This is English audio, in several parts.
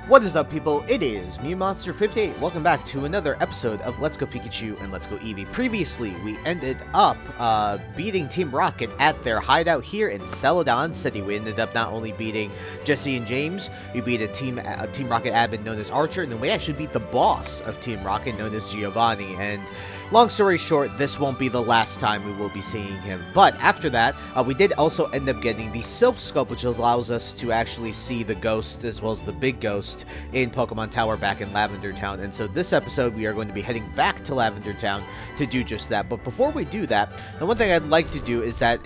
What is up, people? It is me, Monster58. Welcome back to another episode of Let's Go Pikachu and Let's Go Eevee. Previously, we ended up beating Team Rocket at their hideout here in Celadon City. We ended up not only beating Jesse and James, we beat a Team Rocket admin known as Archer, and then we actually beat the boss of Team Rocket known as Giovanni. And long story short, this won't be the last time we will be seeing him. But after that, we did also end up getting the Silph Scope, which allows us to actually see the ghost as well as the big ghost in Pokemon Tower back in Lavender Town. And so this episode, we are going to be heading back to Lavender Town to do just that. But before we do that, the one thing I'd like to do is that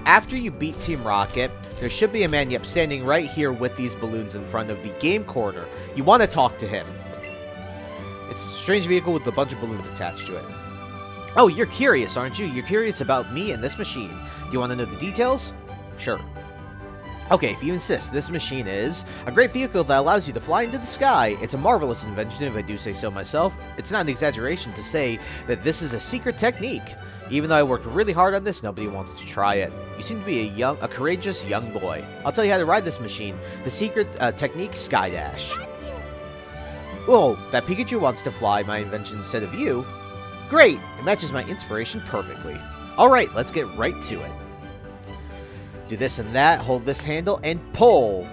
after you beat Team Rocket, there should be a man, standing right here with these balloons in front of the game corner. You want to talk to him. It's a strange vehicle with a bunch of balloons attached to it. Oh, you're curious, aren't you? You're curious about me and this machine. Do you want to know the details? Sure. Okay, if you insist, this machine is a great vehicle that allows you to fly into the sky. It's a marvelous invention, if I do say so myself. It's not an exaggeration to say that this is a secret technique. Even though I worked really hard on this, nobody wants to try it. You seem to be a courageous young boy. I'll tell you how to ride this machine. The secret technique, Skydash. Whoa, that Pikachu wants to fly my invention instead of you. Great! It matches my inspiration perfectly. Alright, let's get right to it. Do this and that, hold this handle, and pull!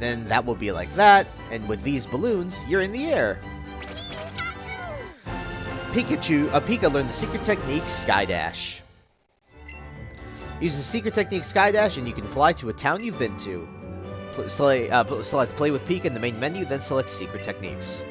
Then that will be like that, and with these balloons, you're in the air. Pika learned the secret technique, Skydash. Use the secret technique, Skydash, and you can fly to a town you've been to. Select Play with Pika in the main menu, then select Secret Techniques.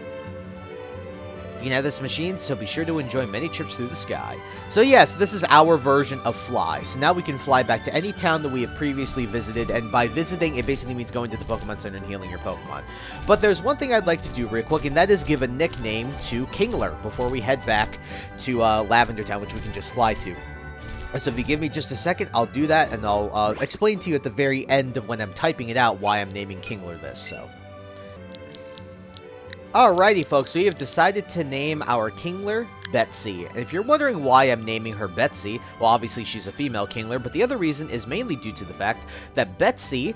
You can have this machine, so be sure to enjoy many trips through the sky. So yes, this is our version of fly. So now we can fly back to any town that we have previously visited, and by visiting, it basically means going to the Pokemon Center and healing your Pokemon. But there's one thing I'd like to do real quick, and that is give a nickname to Kingler before we head back to Lavender Town, which we can just fly to. So if you give me just a second, I'll do that, and I'll explain to you at the very end of when I'm typing it out why I'm naming Kingler this, so. Alrighty, folks, we have decided to name our Kingler Betsy. And if you're wondering why I'm naming her Betsy, well, obviously she's a female Kingler, but the other reason is mainly due to the fact that Betsy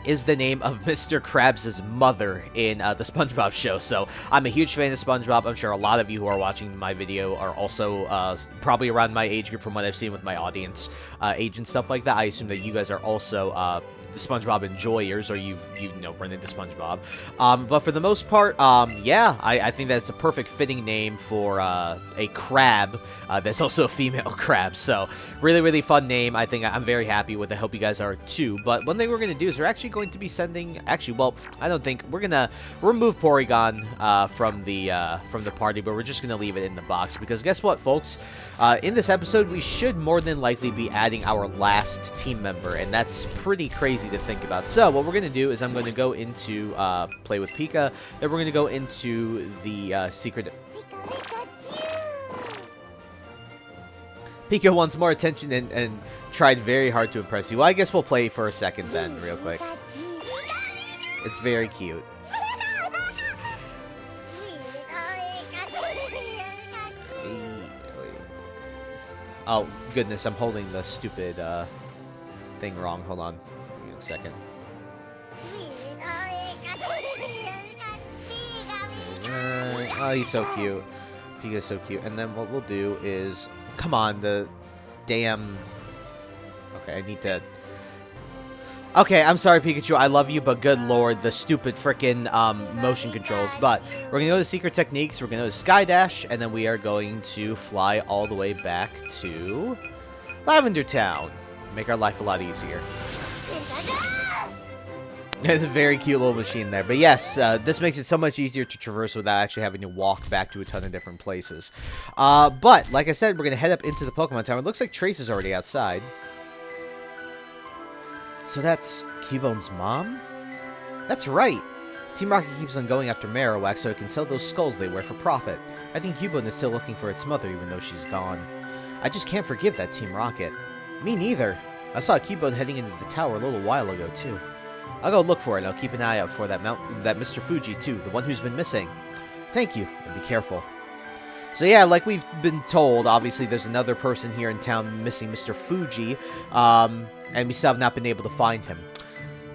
is the name of Mr. Krabs' mother in the SpongeBob show. So I'm a huge fan of SpongeBob. I'm sure a lot of you who are watching my video are also probably around my age group from what I've seen with my audience age and stuff like that. I assume that you guys are also the SpongeBob enjoyers, or you've run into SpongeBob. But for the most part, yeah, I think that's a perfect fitting name for a crab that's also a female crab. So really, really fun name. I think I'm very happy with it. I hope you guys are too. But one thing we're going to do is we're actually going to be sending, well, I don't think we're going to remove Porygon from the party, but we're just going to leave it in the box, because guess what, folks? In this episode, we should more than likely be adding our last team member, and that's pretty crazy to think about. So what we're going to do is I'm going to go into Play with Pika, then we're going to go into the secret. Pika wants more attention and tried very hard to impress you. Well, I guess we'll play for a second then, real quick. It's very cute. Oh, goodness, I'm holding the stupid thing wrong. Hold on. Give me a second. Oh, he's so cute. Pika's so cute. And then what we'll do is... Come on, the damn... Okay, I need to... Okay, I'm sorry, Pikachu. I love you, but good lord, the stupid frickin' motion controls. But we're going to go to Secret Techniques, we're going to go to Skydash, and then we are going to fly all the way back to Lavender Town. Make our life a lot easier. It's a very cute little machine there. But yes, this makes it so much easier to traverse without actually having to walk back to a ton of different places. But, like I said, we're going to head up into the Pokemon Tower. It looks like Trace is already outside. So that's Cubone's mom? That's right! Team Rocket keeps on going after Marowak so it can sell those skulls they wear for profit. I think Cubone is still looking for its mother even though she's gone. I just can't forgive that Team Rocket. Me neither. I saw Cubone heading into the tower a little while ago too. I'll go look for it and I'll keep an eye out for that Mr. Fuji too, the one who's been missing. Thank you, and be careful. So yeah, like we've been told, obviously there's another person here in town missing Mr. Fuji, and we still have not been able to find him.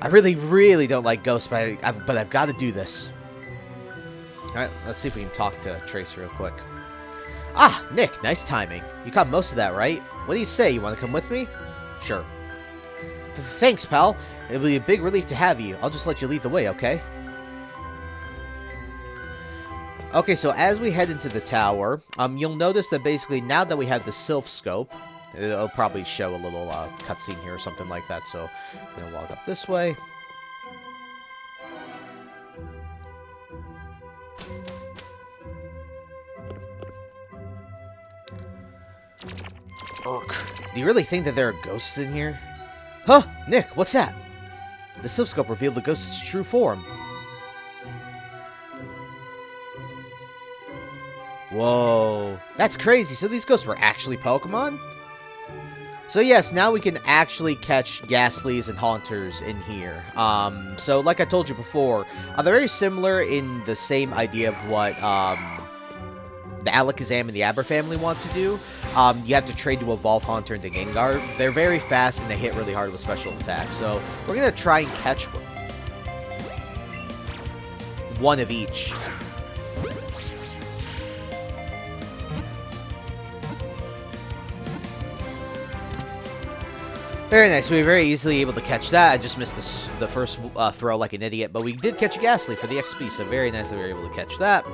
I really, really don't like ghosts, but I've got to do this. Alright, let's see if we can talk to Trace real quick. Ah, Nick, nice timing. You caught most of that, right? What do you say? You want to come with me? Sure. Thanks, pal. It'll be a big relief to have you. I'll just let you lead the way, okay? Okay, so as we head into the tower, you'll notice that basically now that we have the Silph Scope, it'll probably show a little cutscene here or something like that, so I'm going to walk up this way. Ugh. Do you really think that there are ghosts in here? Huh? Nick, what's that? The Silph Scope revealed the ghost's true form. Whoa. That's crazy. So these ghosts were actually Pokemon? So yes, now we can actually catch Ghastlies and Haunters in here. So like I told you before, they're very similar in the same idea of what the Alakazam and the Aber family want to do. You have to trade to evolve Haunter into Gengar. They're very fast and they hit really hard with special attacks. So we're going to try and catch one of each. Very nice. We were very easily able to catch that. I just missed the first throw like an idiot, but we did catch a Ghastly for the XP, so very nice that we were able to catch that.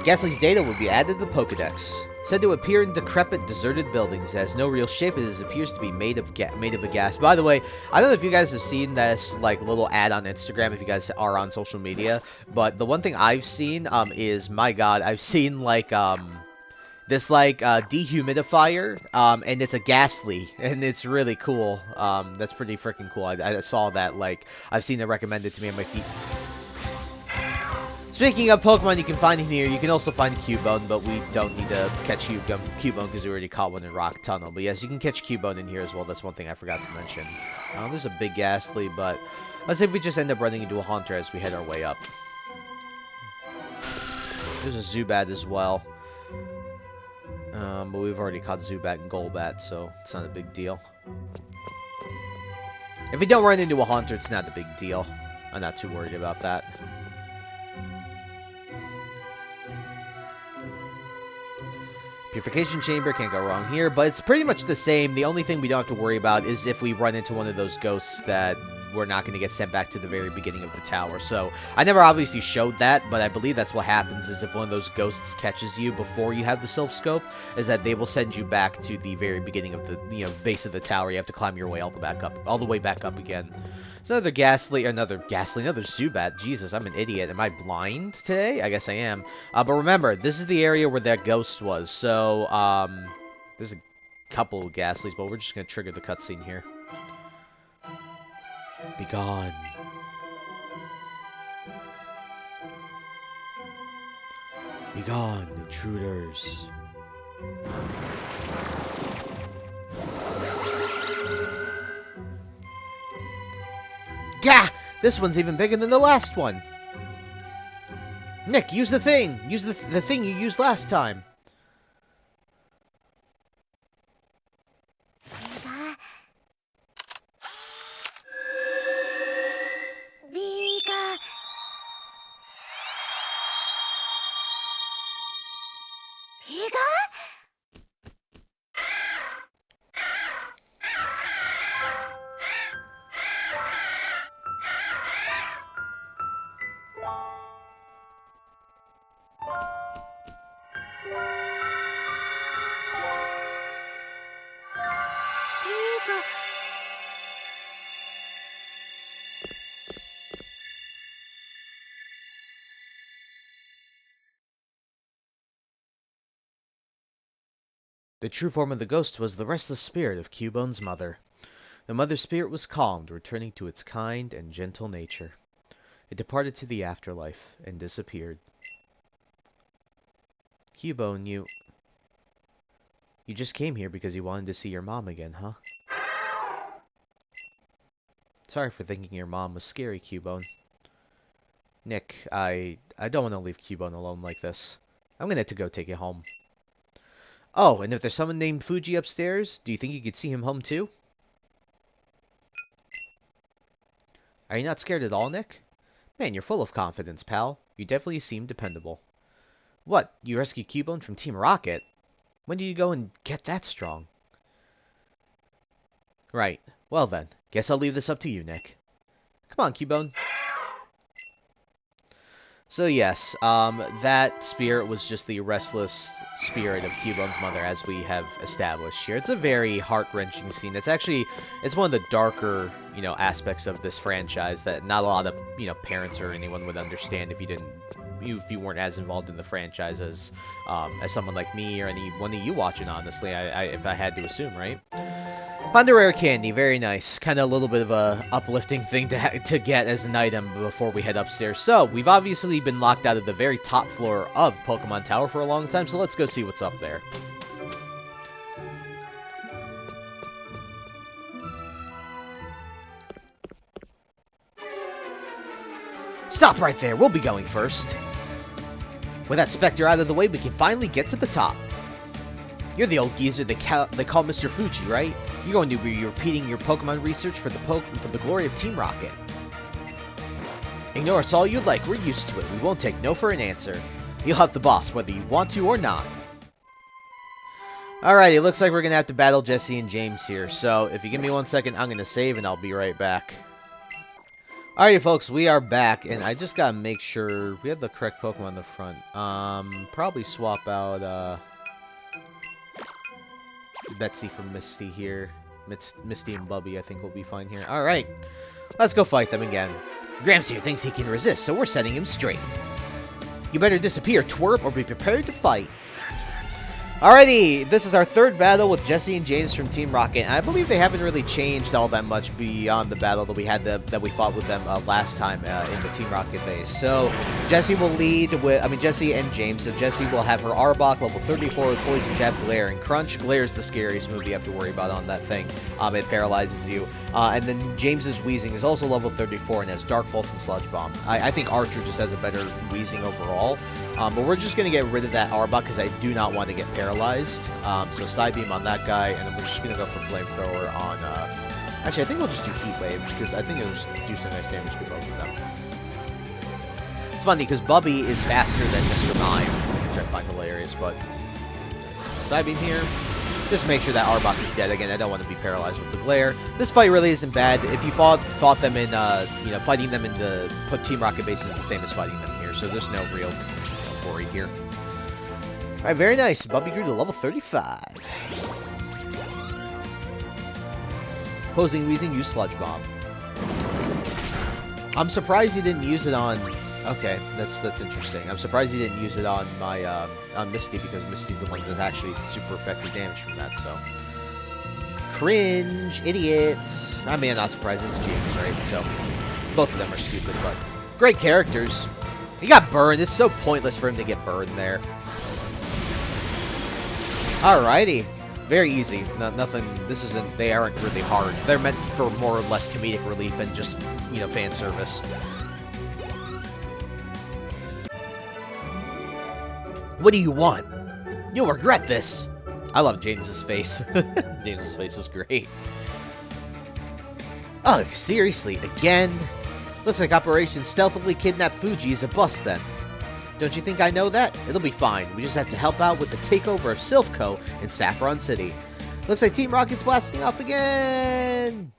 Ghastly's data will be added to the Pokedex. Said to appear in decrepit, deserted buildings. It has no real shape. It appears to be made of a gas. By the way, I don't know if you guys have seen this like little ad on Instagram if you guys are on social media, but the one thing I've seen is, my God, I've seen like this like dehumidifier, and it's a Ghastly, and it's really cool. That's pretty freaking cool. I saw that, like, I've seen it recommended to me on my feed. Speaking of Pokemon you can find in here, you can also find Cubone, but we don't need to catch Cubone because we already caught one in Rock Tunnel. But yes, you can catch Cubone in here as well. That's one thing I forgot to mention. There's a big Ghastly, but let's see if we just end up running into a Haunter as we head our way up. There's a Zubat as well. But we've already caught Zubat and Golbat, so it's not a big deal. If we don't run into a Haunter, it's not a big deal. I'm not too worried about that. Purification Chamber, can't go wrong here, but it's pretty much the same. The only thing we don't have to worry about is if we run into one of those ghosts that we're not going to get sent back to the very beginning of the tower. So, I never obviously showed that, but I believe that's what happens is if one of those ghosts catches you before you have the Silph Scope, is that they will send you back to the very beginning of the, base of the tower. You have to climb your way all the way back up again. So another another Zubat. Jesus, I'm an idiot. Am I blind today? I guess I am. But remember, this is the area where that ghost was. So, there's a couple of Ghastlies, but we're just going to trigger the cutscene here. Be gone. Be gone, intruders. Gah! This one's even bigger than the last one. Nick, use the thing! Use the thing you used last time. The true form of the ghost was the restless spirit of Cubone's mother. The mother's spirit was calmed, returning to its kind and gentle nature. It departed to the afterlife and disappeared. Cubone, you just came here because you wanted to see your mom again, huh? Sorry for thinking your mom was scary, Cubone. Nick, I don't want to leave Cubone alone like this. I'm gonna have to go take it home. Oh, and if there's someone named Fuji upstairs, do you think you could see him home too? Are you not scared at all, Nick? Man, you're full of confidence, pal. You definitely seem dependable. What? You rescued Cubone from Team Rocket? When did you go and get that strong? Right. Well then, guess I'll leave this up to you, Nick. Come on, Cubone. So yes, that spirit was just the restless spirit of Cubone's mother, as we have established here. It's a very heart-wrenching scene. It's one of the darker, aspects of this franchise that not a lot of, parents or anyone would understand if you weren't as involved in the franchise as someone like me or any one of you watching, honestly, if I had to assume, right? Honda Rare Candy, very nice. Kind of a little bit of a uplifting thing to get as an item before we head upstairs. So, we've obviously been locked out of the very top floor of Pokemon Tower for a long time, so let's go see what's up there. Stop right there, we'll be going first. With that Spectre out of the way, we can finally get to the top. You're the old geezer they call Mr. Fuji, right? You're going to be repeating your Pokemon research for the glory of Team Rocket. Ignore us all you'd like, we're used to it. We won't take no for an answer. You'll help the boss, whether you want to or not. Alrighty, it looks like we're going to have to battle Jesse and James here. So, if you give me 1 second, I'm going to save and I'll be right back. Alrighty, folks, we are back, and I just got to make sure we have the correct Pokemon in the front. Probably swap out, Betsy from Misty here. Misty and Bubby, I think, will be fine here. Alright, let's go fight them again. Gramps here thinks he can resist, so we're setting him straight. You better disappear, twerp, or be prepared to fight. Alrighty, this is our third battle with Jesse and James from Team Rocket, and I believe they haven't really changed all that much beyond the battle that we had that we fought with them last time in the Team Rocket base. So Jesse will lead with, Jesse and James. So Jesse will have her Arbok level 34 with Poison Jab, Glare, and Crunch. Glare is the scariest move you have to worry about on that thing. It paralyzes you. And then James's Weezing is also level 34 and has Dark Pulse and Sludge Bomb. I think Archer just has a better Weezing overall. But we're just going to get rid of that Arbok because I do not want to get paralyzed. So Side Beam on that guy, and then we're just going to go for Flamethrower on... Actually, I think we'll just do Heat Wave because I think it'll just do some nice damage to both of them. It's funny because Bubby is faster than Mr. Mime, which I find hilarious, but... Side Beam here. Just make sure that Arbok is dead. Again, I don't want to be paralyzed with the Glare. This fight really isn't bad. If you fought them in, fighting them in the Team Rocket base is the same as fighting them here, so there's no real worry here. Alright, very nice. Bubby grew to level 35. Opposing Weezing used Sludge Bomb. I'm surprised he didn't use it on... Okay, that's interesting. I'm surprised he didn't use it on my on Misty because Misty's the one that's actually super effective damage from that. So cringe, idiots. I mean, I'm not surprised. It's James, right? So both of them are stupid, but great characters. He got burned. It's so pointless for him to get burned there. Alrighty, very easy. Nothing. This isn't. They aren't really hard. They're meant for more or less comedic relief and just fan service. What do you want? You'll regret this. I love James's face. James's face is great. Oh, seriously, again? Looks like Operation Stealthily Kidnap Fuji is a bust then. Don't you think I know that? It'll be fine. We just have to help out with the takeover of Silph Scope in Saffron City. Looks like Team Rocket's blasting off again!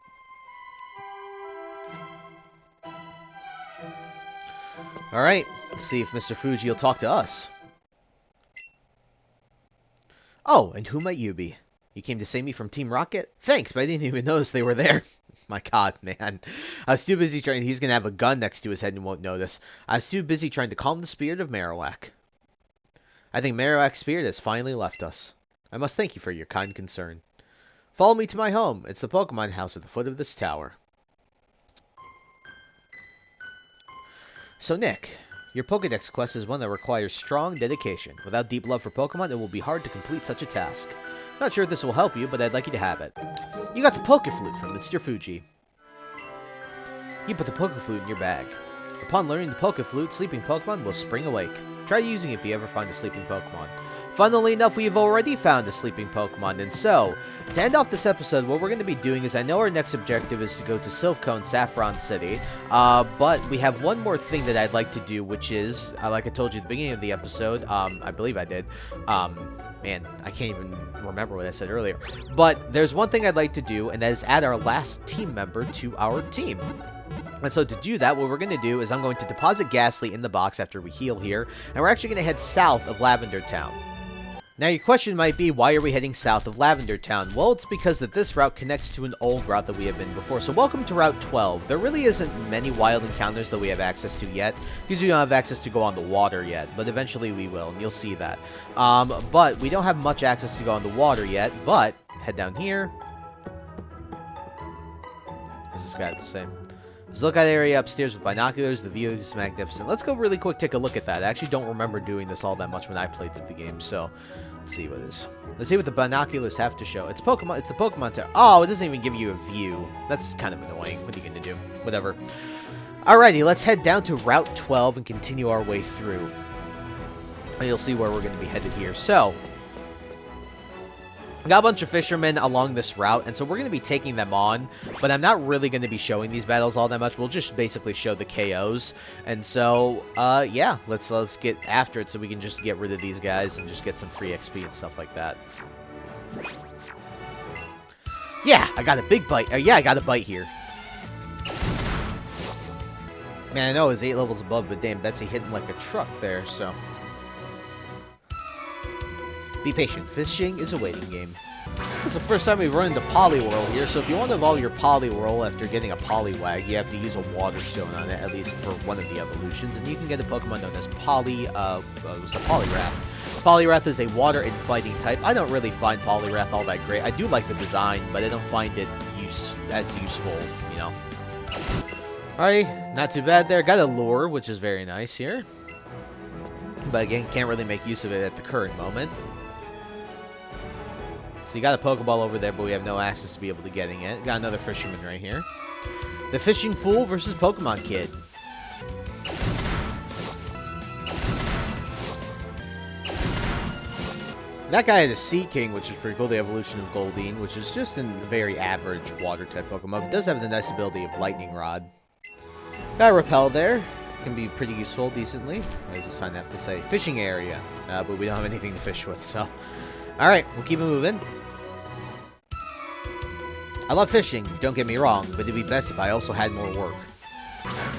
Alright, let's see if Mr. Fuji will talk to us. Oh, and who might you be? You came to save me from Team Rocket? Thanks, but I didn't even notice they were there. My god, man. I was too busy trying... He's gonna have a gun next to his head and won't notice. I was too busy trying to calm the spirit of Marowak. I think Marowak's spirit has finally left us. I must thank you for your kind concern. Follow me to my home. It's the Pokemon house at the foot of this tower. So, Nick... Your Pokedex quest is one that requires strong dedication. Without deep love for Pokemon, it will be hard to complete such a task. Not sure if this will help you, but I'd like you to have it. You got the Pokeflute from Mr. Fuji. You put the Pokeflute in your bag. Upon learning the Pokeflute, sleeping Pokemon will spring awake. Try using it if you ever find a sleeping Pokemon. Funnily enough, we've already found a sleeping Pokemon, and so, to end off this episode, what we're going to be doing is, I know our next objective is to go to Silph Scope, Saffron City, but we have one more thing that I'd like to do, which is, like I told you at the beginning of the episode, I believe I did, man, I can't even remember what I said earlier, but there's one thing I'd like to do, and that is add our last team member to our team. And so to do that, what we're going to do is I'm going to deposit Ghastly in the box after we heal here, and we're actually going to head south of Lavender Town. Now your question might be, why are we heading south of Lavender Town? Well, it's because that this route connects to an old route that we have been before. So welcome to Route 12. There really isn't many wild encounters that we have access to yet, because we don't have access to go on the water yet, but eventually we will, and you'll see that. But we don't have much access to go on the water yet, but head down here. What's this guy have to say? There's a lookout area upstairs with binoculars. The view is magnificent. Let's go really quick, take a look at that. I actually don't remember doing this all that much when I played the game, so let's see what it is. Let's see what the binoculars have to show. It's Pokemon. It's the Pokemon Tower. Oh, it doesn't even give you a view. That's kind of annoying. What are you going to do? Whatever. Alrighty, let's head down to Route 12 and continue our way through. And you'll see where we're going to be headed here. So, we got a bunch of fishermen along this route, and so we're going to be taking them on, but I'm not really going to be showing these battles all that much. We'll just basically show the KOs, and so, yeah, let's get after it so we can just get rid of these guys and just get some free XP and stuff like that. Yeah, I got a big bite. Yeah, I got a bite here. Man, I know it was 8 levels above, but damn, Betsy hit him like a truck there, so. Be patient. Fishing is a waiting game. It's the first time we've run into Poliwhirl here, so if you want to evolve your Poliwhirl after getting a Poliwag, you have to use a Water Stone on it, at least for one of the evolutions, and you can get a Pokemon known as Poliwrath. Poliwrath is a water and fighting type. I don't really find Poliwrath all that great. I do like the design, but I don't find it as useful, you know. Alright, not too bad there. Got a lure, which is very nice here. But again, can't really make use of it at the current moment. So you got a Pokeball over there, but we have no access to be able to getting it. Got another fisherman right here. The Fishing Fool versus Pokemon Kid. That guy had a Sea King, which is pretty cool. The evolution of Goldeen, which is just a very average water-type Pokemon. It does have the nice ability of Lightning Rod. Got a Repel there. Can be pretty useful, decently. What does the sign have to say? Fishing area. But we don't have anything to fish with, so. Alright, we'll keep it moving. I love fishing, don't get me wrong, but it'd be best if I also had more work.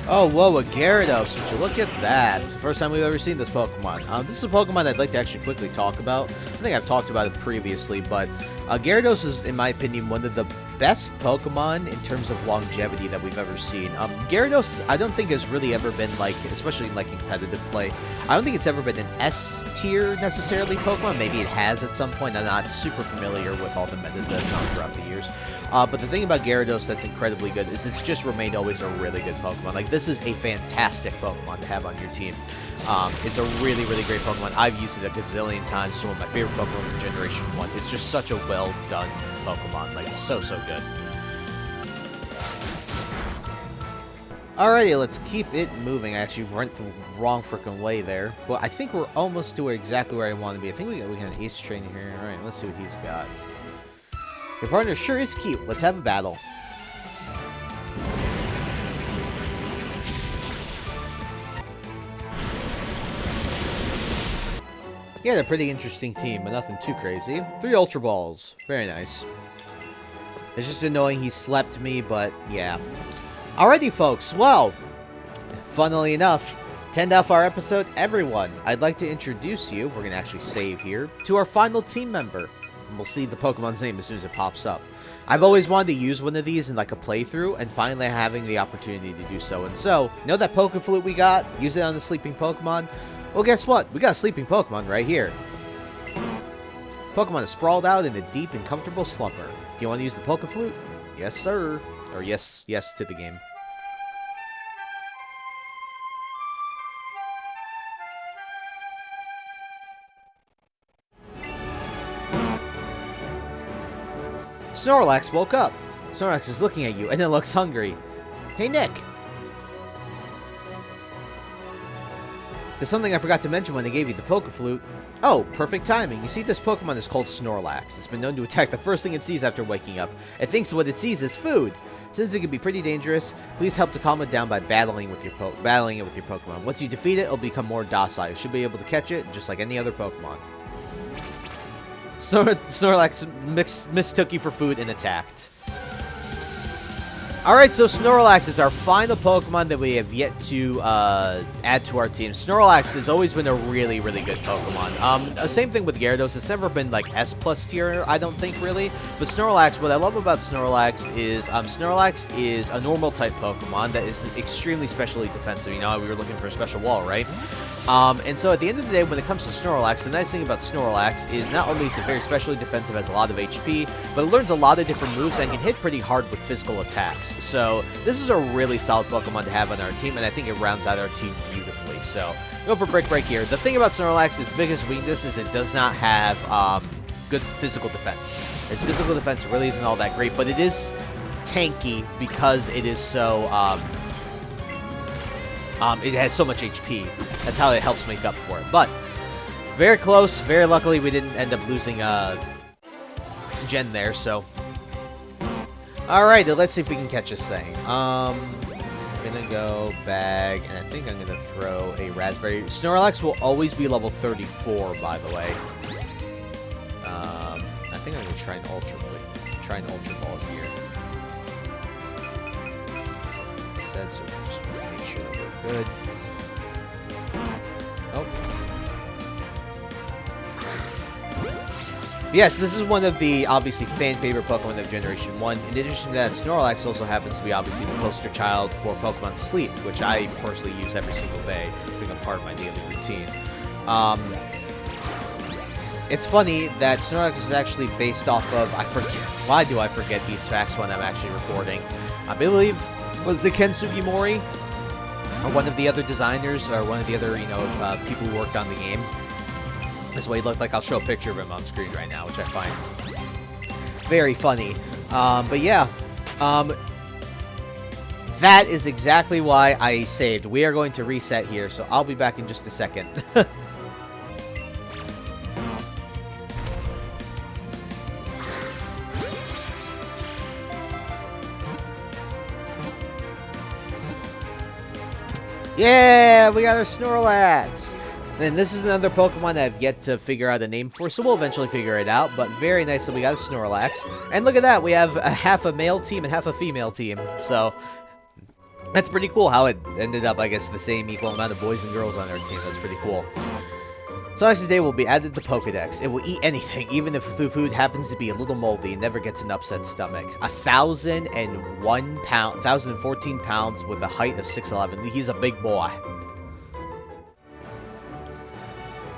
Oh, whoa, a Gyarados. Would you look at that? It's the first time we've ever seen this Pokemon. This is a Pokemon I'd like to actually quickly talk about. I think I've talked about it previously, but Gyarados is, in my opinion, one of the best Pokemon in terms of longevity that we've ever seen. Gyarados, I don't think has really ever been, like, especially in, like, competitive play, I don't think it's ever been an S tier, necessarily, Pokemon. Maybe it has at some point. I'm not super familiar with all the metas that have gone throughout the years. But the thing about Gyarados that's incredibly good is it's just remained always a really good Pokemon. Like, this is a fantastic Pokemon to have on your team. It's a really, really great Pokemon. I've used it a gazillion times. It's one of my favorite Pokemon from Generation 1. It's just such a well-done Pokemon. Like, so good. Alrighty, let's keep it moving. I actually went the wrong freaking way there. But I think we're almost to exactly where I want to be. I think we got an Ace Trainer here. Alright, let's see what he's got. Your partner sure is cute. Let's have a battle. Yeah, they're a pretty interesting team, but nothing too crazy. 3 Ultra Balls. Very nice. It's just annoying he slept me, but yeah. Alrighty, folks. Well, funnily enough, to end off our episode, everyone, I'd like to introduce you, we're going to actually save here, to our final team member. And we'll see the Pokemon's name as soon as it pops up. I've always wanted to use one of these in like a playthrough, and finally having the opportunity to do so. And so, you know that Poke Flute we got? Use it on the sleeping Pokemon? Well, guess what? We got a sleeping Pokemon right here. Pokemon is sprawled out in a deep and comfortable slumber. Do you want to use the Poke Flute? Yes, sir. Or yes to the game. Snorlax woke up. Snorlax is looking at you, and it looks hungry. Hey, Nick. There's something I forgot to mention when I gave you the Poke Flute. Oh, perfect timing. You see, this Pokemon is called Snorlax. It's been known to attack the first thing it sees after waking up. It thinks what it sees is food. Since it can be pretty dangerous, please help to calm it down by battling it with your Pokemon. Once you defeat it, it'll become more docile. You should be able to catch it just like any other Pokemon. Snorlax mistook you for food and attacked. Alright, so Snorlax is our final Pokemon that we have yet to add to our team. Snorlax has always been a really, really good Pokemon. Same thing with Gyarados. It's never been like S+ tier, I don't think, really. But Snorlax, what I love about Snorlax is a normal type Pokemon that is extremely specially defensive. You know, we were looking for a special wall, right? And so at the end of the day, when it comes to Snorlax, the nice thing about Snorlax is not only is it very specially defensive, has a lot of HP, but it learns a lot of different moves and can hit pretty hard with physical attacks. So this is a really solid Pokemon to have on our team, and I think it rounds out our team beautifully. So go for Brick Break here. The thing about Snorlax, its biggest weakness is it does not have good physical defense. Its physical defense really isn't all that great, but it is tanky because it is so it has so much HP. That's how it helps make up for it. But very close. Very luckily, we didn't end up losing Gen there. So, all right, let's see if we can catch this thing. I'm gonna go bag, and I think I'm gonna throw a Raspberry. Snorlax will always be level 34, by the way. I think I'm gonna try an Ultra Ball here. So just make sure that we're good. Oh. Yes, this is one of the, obviously, fan-favorite Pokemon of Generation 1. In addition to that, Snorlax also happens to be, obviously, the poster child for Pokemon Sleep, which I personally use every single day, being a part of my daily routine. It's funny that Snorlax is actually based off of, why do I forget these facts when I'm actually recording? I believe, was it Ken Sugimori? Or one of the other designers, or one of the other, people who worked on the game. This is what he looked like. I'll show a picture of him on screen right now, which I find very funny. But yeah, that is exactly why I saved. We are going to reset here, so I'll be back in just a second. Yeah, we got our Snorlax! And this is another Pokemon I've yet to figure out a name for, so we'll eventually figure it out. But very nice that we got a Snorlax. And look at that, we have half a male team and half a female team. So, that's pretty cool how it ended up, I guess, the same equal amount of boys and girls on our team. That's pretty cool. Snorlax's day will be added to Pokedex. It will eat anything, even if the food happens to be a little moldy and never gets an upset stomach. 1,014 pounds with a height of 6'11". He's a big boy.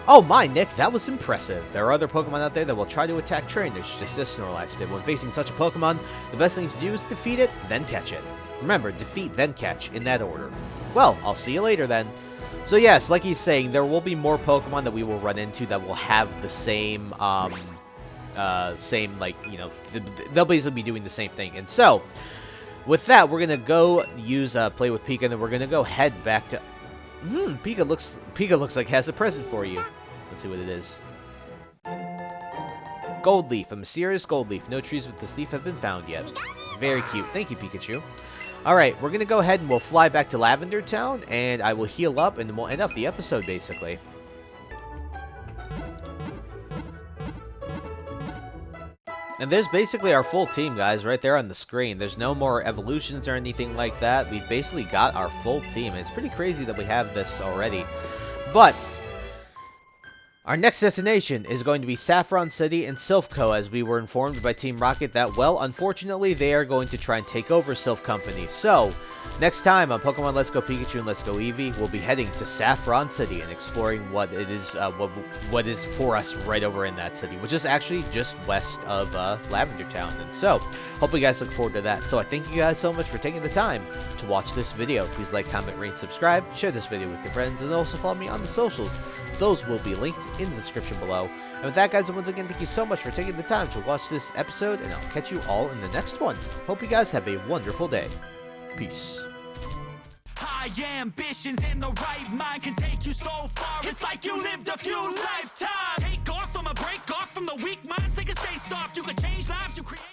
Oh my, Nick, that was impressive. There are other Pokemon out there that will try to attack trainers, just as Snorlax did. When facing such a Pokemon, the best thing to do is defeat it, then catch it. Remember, defeat, then catch, in that order. Well, I'll see you later then. So yes, like he's saying, there will be more Pokemon that we will run into that will have the same, they'll basically be doing the same thing. And so, with that, we're gonna go use Play with Pika, and then we're gonna go head back to. Pika looks like it has a present for you. Let's see what it is. Gold leaf, a mysterious gold leaf. No trees with this leaf have been found yet. Very cute. Thank you, Pikachu. Alright, we're gonna go ahead and we'll fly back to Lavender Town, and I will heal up, and then we'll end up the episode, basically. And there's basically our full team, guys, right there on the screen. There's no more evolutions or anything like that. We've basically got our full team, and it's pretty crazy that we have this already. But our next destination is going to be Saffron City and Silph Co, as we were informed by Team Rocket that, well, unfortunately, they are going to try and take over Silph Company. So, next time on Pokemon Let's Go Pikachu and Let's Go Eevee, we'll be heading to Saffron City and exploring what it is, what is for us right over in that city, which is actually just west of Lavender Town. And so, hope you guys look forward to that. So I thank you guys so much for taking the time to watch this video. Please like, comment, rate, subscribe, share this video with your friends, and also follow me on the socials. Those will be linked in the description below. And with that, guys, once again, thank you so much for taking the time to watch this episode, and I'll catch you all in the next one. Hope you guys have a wonderful day. Peace. my ambitions and the right mind can take you so far. It's like you lived a few lifetimes. Take off from a break off from the weak minds. They can stay soft. You can change lives. You create.